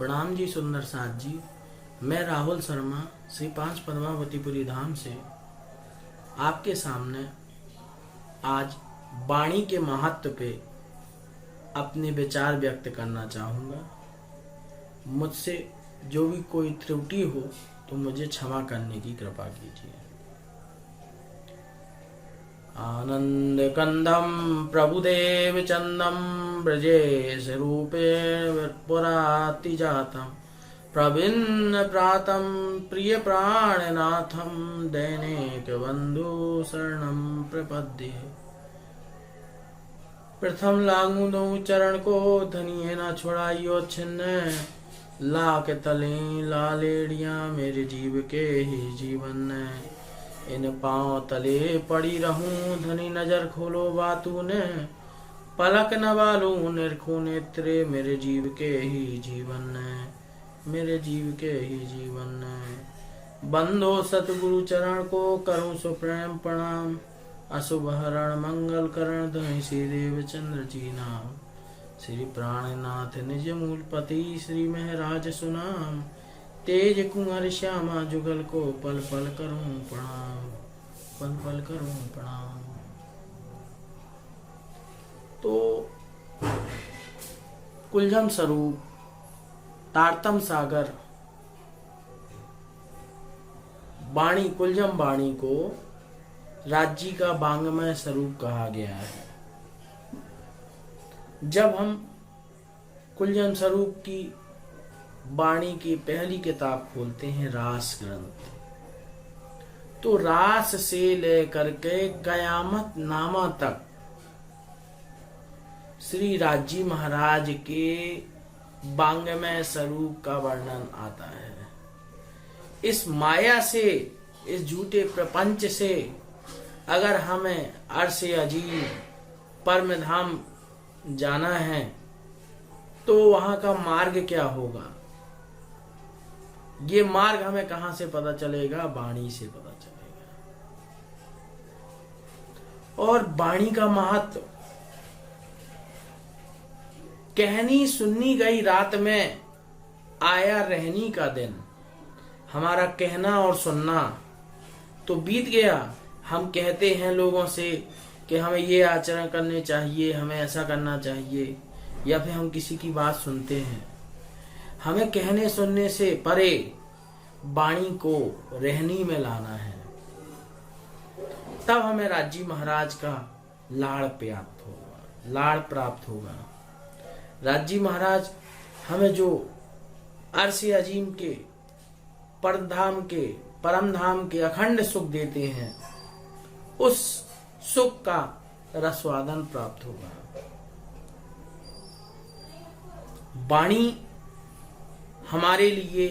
प्रणाम जी सुंदर साथ जी। मैं राहुल शर्मा श्री 5 पद्मावतीपुरी धाम से आपके सामने आज वाणी के महत्व पे अपने विचार व्यक्त करना चाहूँगा। मुझसे जो भी कोई त्रुटि हो तो मुझे क्षमा करने की कृपा कीजिए। आनंद कंदम प्रभुदेव चंदम ब्रजेश रूपे पुराति जातम प्रभिन्न प्रातम प्रिय प्राणनाथम दैनिक बंधु शरणम प्रपद्ये। प्रथम लागू दो चरण को धनिये न छुड़ाइयो छिन्न ला के तले लालेड़िया मेरे जीव के ही जीवन। इन पांव तले पड़ी रहूं धनी नजर खोलो बातू ने पलक न बालू निरखो नेत्रे मेरे जीव के ही जीवन मेरे जीव के ही जीवन। बंदो सतगुरु चरण को करूं सुप्रेम प्रणाम अशुभ हरण मंगल करण धनि श्री देवचंद्र जी नाम। श्री प्राणनाथ निज मूलपति श्री महराज सुनाम तेज कुंवर श्यामा जुगल को पल पल करूं प्रणाम पल पल करूं प्रणाम। तो कुलझम स्वरूप तारतम सागर वाणी कुलझम वाणी को राज्य का वांग्मय स्वरूप कहा गया है। जब हम कुलझम स्वरूप की वाणी की पहली किताब खोलते हैं रास ग्रंथ, तो रास से लेकर के कयामत नामा तक श्री राजी महाराज के वांग्मय स्वरूप का वर्णन आता है। इस माया से, इस झूठे प्रपंच से अगर हमें अर्श अजीब परम धाम जाना है तो वहां का मार्ग क्या होगा? ये मार्ग हमें कहां से पता चलेगा? वाणी से पता चलेगा। और वाणी का महत्व कहनी सुननी गई रात में आया रहनी का दिन। हमारा कहना और सुनना तो बीत गया। हम कहते हैं लोगों से कि हमें ये आचरण करने चाहिए, हमें ऐसा करना चाहिए, या फिर हम किसी की बात सुनते हैं। हमें कहने सुनने से परे वाणी को रहनी में लाना है, तब हमें राज्य महाराज का लाड़ प्राप्त होगा। राज्य महाराज हमें जो अर्श अजीम के परम धाम के अखंड सुख देते हैं, उस सुख का रसवादन प्राप्त होगा। वाणी हमारे लिए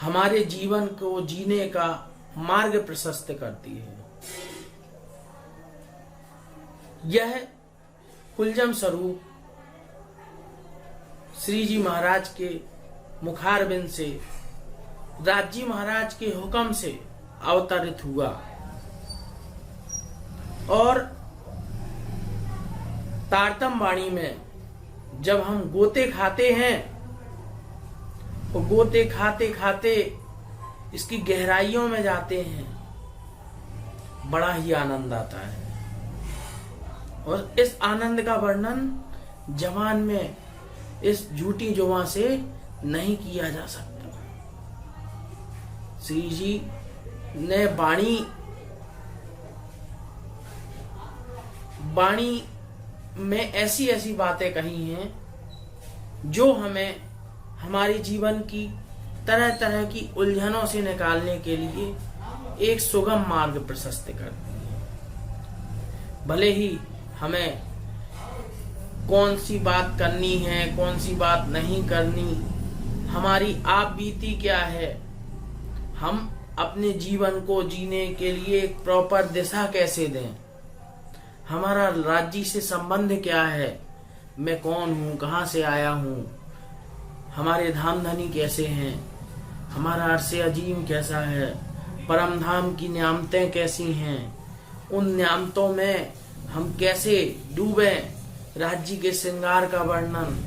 हमारे जीवन को जीने का मार्ग प्रशस्त करती है। यह कुलझम स्वरूप श्री जी महाराज के मुखारबिंद से राज्य महाराज के हुक्म से अवतरित हुआ। और तारतम वाणी में जब हम गोते खाते हैं तो गोते खाते खाते इसकी गहराइयों में जाते हैं, बड़ा ही आनंद आता है। और इस आनंद का वर्णन जवान में इस झूठी जुबान से नहीं किया जा सकता। श्री जी ने वाणी में ऐसी ऐसी बातें कही हैं जो हमें हमारे जीवन की तरह तरह की उलझनों से निकालने के लिए एक सुगम मार्ग प्रशस्त करती है। भले ही हमें कौन सी बात करनी है, कौन सी बात नहीं करनी, हमारी आप बीती क्या है, हम अपने जीवन को जीने के लिए एक प्रॉपर दिशा कैसे दें, हमारा राज्य से संबंध क्या है, मैं कौन हूँ, कहाँ से आया हूँ, हमारे धाम धनी कैसे हैं, हमारा अर्श अजीम कैसा है, परम धाम की नियामतें कैसी हैं, उन नियामतों में हम कैसे डूबे, राज्य के श्रृंगार का वर्णन,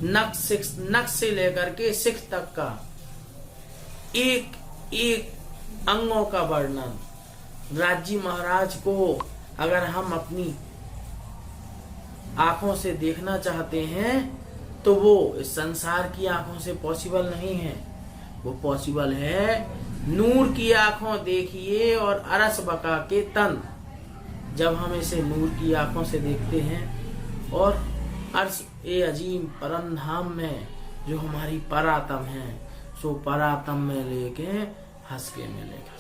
नख से लेकर के शिख तक का एक एक अंगों का वर्णन। राज्य महाराज को अगर हम अपनी आंखों से देखना चाहते हैं तो वो इस संसार की आंखों से पॉसिबल नहीं है। वो पॉसिबल है नूर की आंखों देखिए और अरस बका के तन। जब हम इसे नूर की आंखों से देखते हैं और अर्श ए अजीम परम धाम में जो हमारी परातम है, सो परातम में लेके हंस के मिलेगा।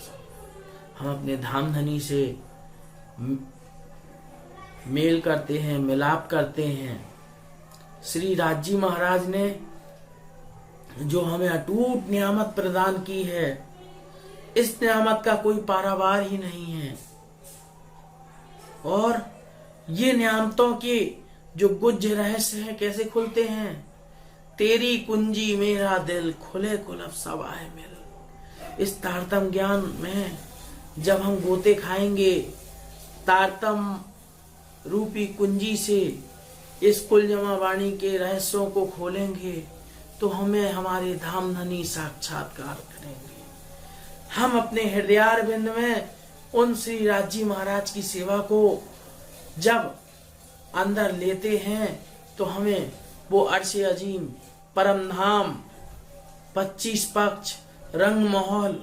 हम अपने धाम धनी से मेल करते हैं, मिलाप करते हैं। श्री राज्य महाराज ने जो हमें अटूट नियामत प्रदान की है, इस नियामत का कोई पारावार ही नहीं है। और ये नियामतों के जो गुज्ज रहस्य हैं कैसे खुलते हैं। तेरी कुंजी मेरा दिल खुले कुलफ सवाए मिल। इस तारतम ज्ञान में जब हम गोते खाएंगे, तारतम रूपी कुंजी से इस कुलजमा वाणी के रहस्यों को खोलेंगे तो हमें हमारे धाम धनी साक्षात्कार करेंगे। हम अपने हृदयारविंद में उन श्री राज्य महाराज की सेवा को जब अंदर लेते हैं तो हमें वो अर्श अजीम परम धाम 25 पक्ष रंग माहौल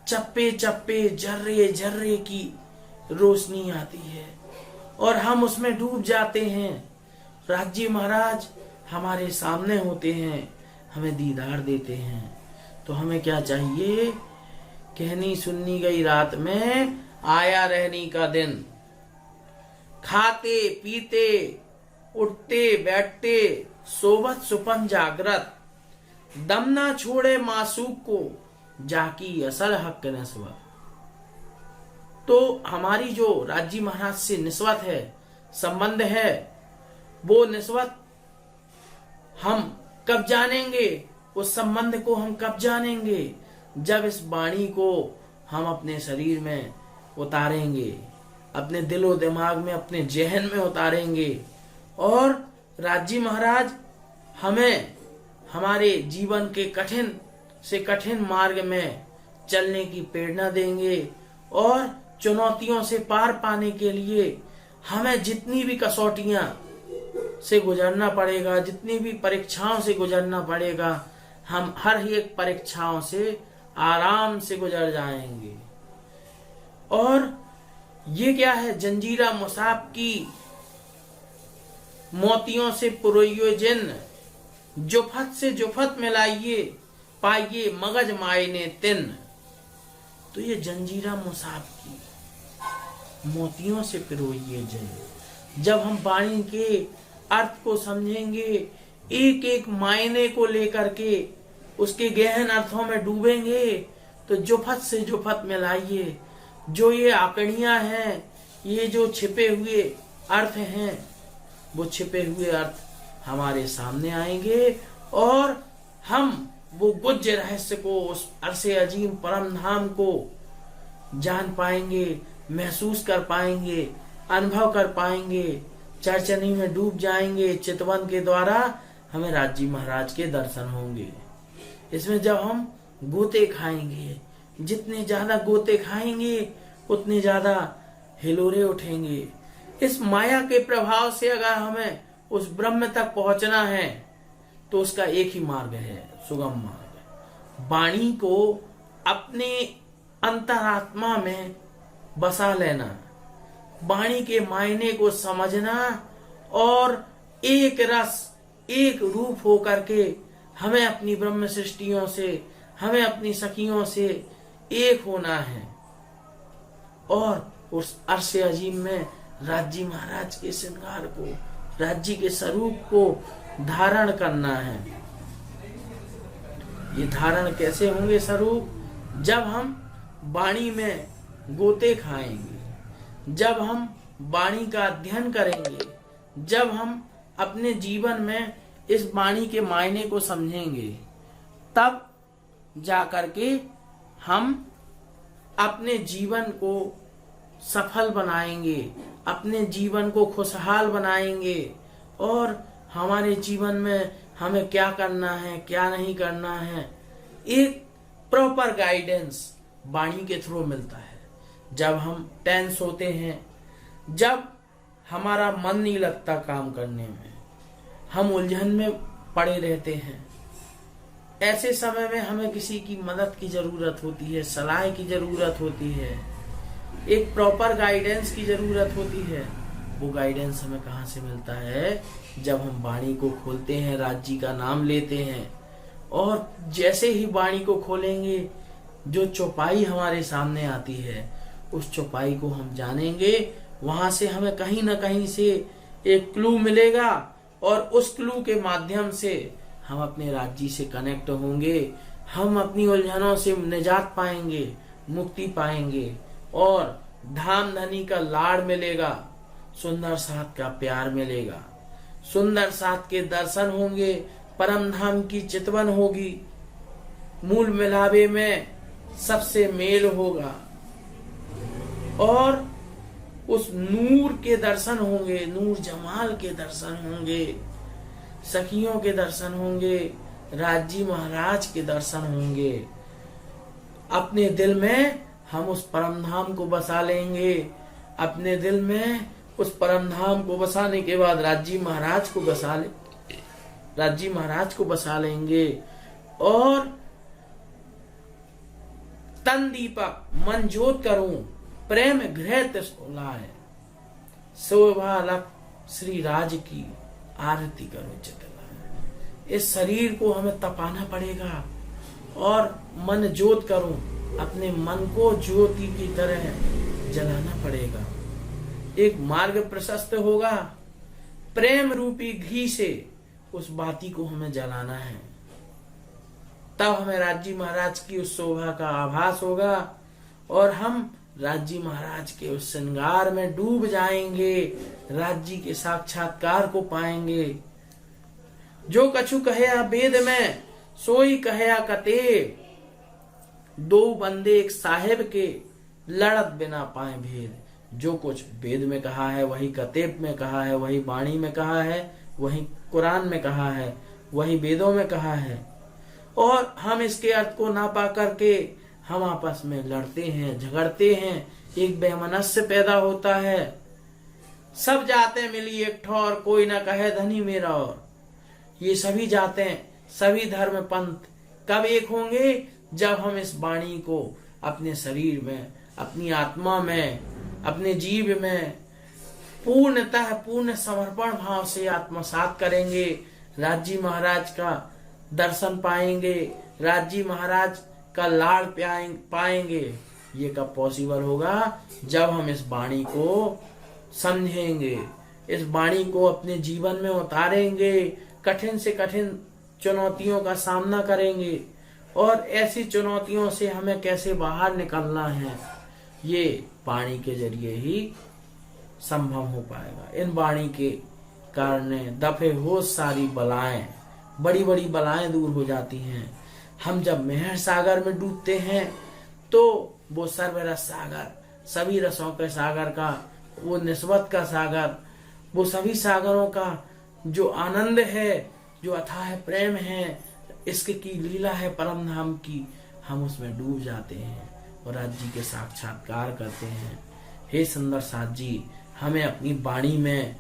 चप्पे चप्पे जर्रे जर्रे की रोशनी आती है और हम उसमें डूब जाते हैं। राज्य महाराज हमारे सामने होते हैं, हमें दीदार देते हैं। तो हमें क्या चाहिए? कहनी सुननी गई रात में आया रहनी का दिन। खाते पीते उठते बैठते सोबत सुपन जागृत, दम ना छोड़े मासूक को जाकी असल हक नस्बत। तो हमारी जो राज्य महाराज से निस्बत है, संबंध है, वो निस्बत हम कब जानेंगे? उस संबंध को हम कब जानेंगे? जब इस वाणी को हम अपने शरीर में उतारेंगे, अपने दिलो दिमाग में, अपने जहन में उतारेंगे और राज्य महाराज हमें हमारे जीवन के कठिन से कठिन मार्ग में चलने की प्रेरणा देंगे और चुनौतियों से पार पाने के लिए हमें जितनी भी कसौटियां से गुजरना पड़ेगा, जितनी भी परीक्षाओं से गुजरना पड़ेगा, हम हर एक परीक्षाओं से आराम से गुजर जाएंगे। और ये क्या है? जंजीरा मुसाब की मोतियों से पुरोइयो जिन, जुफत से जुफत मिलाइए पाइए मगज मायने तिन। तो ये जंजीरा मुसाब की मोतियों से पिरोइए जिन। जब हम वाणी के अर्थ को समझेंगे, एक एक मायने को लेकर के उसके गहन अर्थों में डूबेंगे, तो जुफत से जुफत मिलाइए। जो ये आकड़ियां हैं, ये जो छिपे हुए अर्थ हैं, वो छिपे हुए अर्थ हमारे सामने आएंगे और हम वो गुज्ज रहस्य को, उस अर्शे अजीम परम धाम को जान पाएंगे, महसूस कर पाएंगे, अनुभव कर पाएंगे, चरचनी में डूब जाएंगे। चितवन के द्वारा हमें राज्य महाराज के दर्शन होंगे। इसमें जब हम गोते खाएंगे, जितने ज्यादा गोते खाएंगे उतने ज्यादा हिलोरे उठेंगे। इस माया के प्रभाव से अगर हमें उस ब्रह्म तक पहुंचना है तो उसका एक ही मार्ग है, सुगम मार्ग। वाणी को अपने अंतरात्मा में बसा लेना, वाणी के मायने को समझना और एक रस एक रूप होकर के हमें अपनी ब्रह्म सृष्टियों से, हमें अपनी सखियों से एक होना है और उस अर्श अजीम में राज्य महाराज के श्रृंगार को, राज्य के स्वरूप को धारण करना है। ये धारण कैसे होंगे स्वरूप? जब हम वाणी में गोते खाएंगे, जब हम वाणी का अध्ययन करेंगे, जब हम अपने जीवन में इस वाणी के मायने को समझेंगे, तब जाकर के हम अपने जीवन को सफल बनाएंगे, अपने जीवन को खुशहाल बनाएंगे और हमारे जीवन में हमें क्या करना है, क्या नहीं करना है, एक प्रॉपर गाइडेंस वाणी के थ्रू मिलता है। जब हम टेंस होते हैं, जब हमारा मन नहीं लगता काम करने में, हम उलझन में पड़े रहते हैं, ऐसे समय में हमें किसी की मदद की जरूरत होती है, सलाह की जरूरत होती है, एक प्रॉपर गाइडेंस की जरूरत होती है। वो गाइडेंस हमें कहाँ से मिलता है? जब हम वाणी को खोलते हैं, राज जी का नाम लेते हैं, और जैसे ही वाणी को खोलेंगे, जो चौपाई हमारे सामने आती है, उस चौपाई को हम जानेंगे। वहां से हमें कहीं ना कहीं से एक क्लू मिलेगा, और उस क्लू के माध्यम से हम अपने राज्य से कनेक्ट होंगे, हम अपनी उलझनों से निजात पाएंगे, मुक्ति पाएंगे, और धाम धनी का लाड़ मिलेगा, सुंदर साथ का प्यार मिलेगा, सुंदर साथ के दर्शन होंगे, परम धाम की चितवन होगी, मूल मिलावे में सबसे मेल होगा, और उस नूर के दर्शन होंगे, नूर जमाल के दर्शन होंगे, सखियों के दर्शन होंगे, राजी महाराज के दर्शन होंगे। अपने दिल में हम उस परम धाम को बसा लेंगे। अपने दिल में उस परम धाम को बसाने के बाद राजी महाराज को बसा लेंगे, और तन दीपक मन जोत करूं, प्रेम गृह त्रिशूलाय, शोभा लख श्री राज की आरती करो चितलाय। इस शरीर को हमें तपाना पड़ेगा, और मन जोत करूं, अपने मन को ज्योति की तरह जलाना पड़ेगा। एक मार्ग प्रशस्त होगा, प्रेम रूपी घी से उस बाती को हमें जलाना है। तब हमें राज्य महाराज की उस शोभा का आभास होगा, और हम राज्य महाराज के उस श्रृंगार में डूब जाएंगे, राज्य के साक्षात्कार को पाएंगे। जो कछु कहया वेद में, सोई कहया कतेब, दो बंदे एक साहेब के, लड़त बिना पाए भेद। जो कुछ वेद में कहा है, वही कतेब में कहा है, वही वाणी में कहा है, वही कुरान में कहा है, वही वेदों में कहा है, और हम इसके अर्थ को ना पा करके हम आपस में लड़ते हैं, झगड़ते हैं, एक बेमनस्य पैदा होता है। सब जाते मिली एक ठौर, कोई ना कहे धनी मेरा और। ये सभी जाते, सभी धर्म पंथ कब एक होंगे? जब हम इस वाणी को अपने शरीर में, अपनी आत्मा में, अपने जीव में पूर्णतः पूर्ण समर्पण भाव से आत्मसात करेंगे, राज्य महाराज का दर्शन पाएंगे, राज्य महाराज का लाड़ पाएंगे। ये कब पॉसिबल होगा? जब हम इस वाणी को समझेंगे, इस वाणी को अपने जीवन में उतारेंगे, कठिन से कठिन चुनौतियों का सामना करेंगे, और ऐसी चुनौतियों से हमें कैसे बाहर निकलना है, ये वाणी के जरिए ही संभव हो पाएगा। इन वाणी के कारण दफे हो सारी बलाएं, बड़ी बड़ी बलाएं दूर हो जाती हैं। हम जब मेहर सागर में डूबते हैं, तो वो सर्वरस सागर, सभी रसों के सागर का, वो निस्बत का सागर, वो सभी सागरों का जो आनंद है, जो अथाह प्रेम है, इश्क की लीला है परम धाम की, हम उसमें डूब जाते हैं और राज्य के साक्षात्कार करते हैं। हे सुंदर साथ जी, हमें अपनी वाणी में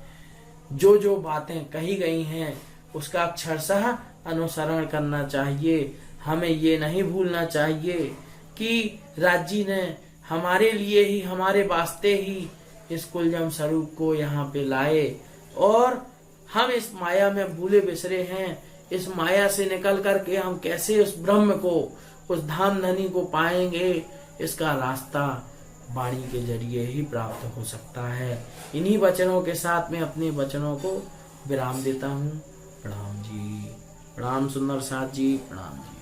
जो जो बातें कही गई हैं, उसका अक्षरशः अनुसरण करना चाहिए। हमें ये नहीं भूलना चाहिए कि राज्य ने हमारे लिए ही, हमारे वास्ते ही इस कुलजम स्वरूप को यहाँ पे लाए, और हम इस माया में भूले बिसरे हैं। इस माया से निकल करके हम कैसे उस ब्रह्म को, उस धाम धनी को पाएंगे, इसका रास्ता वाणी के जरिए ही प्राप्त हो सकता है। इन्हीं वचनों के साथ मैं अपने वचनों को विराम देता हूँ। प्रणाम जी, प्रणाम सुंदर साथ जी, प्रणाम जी।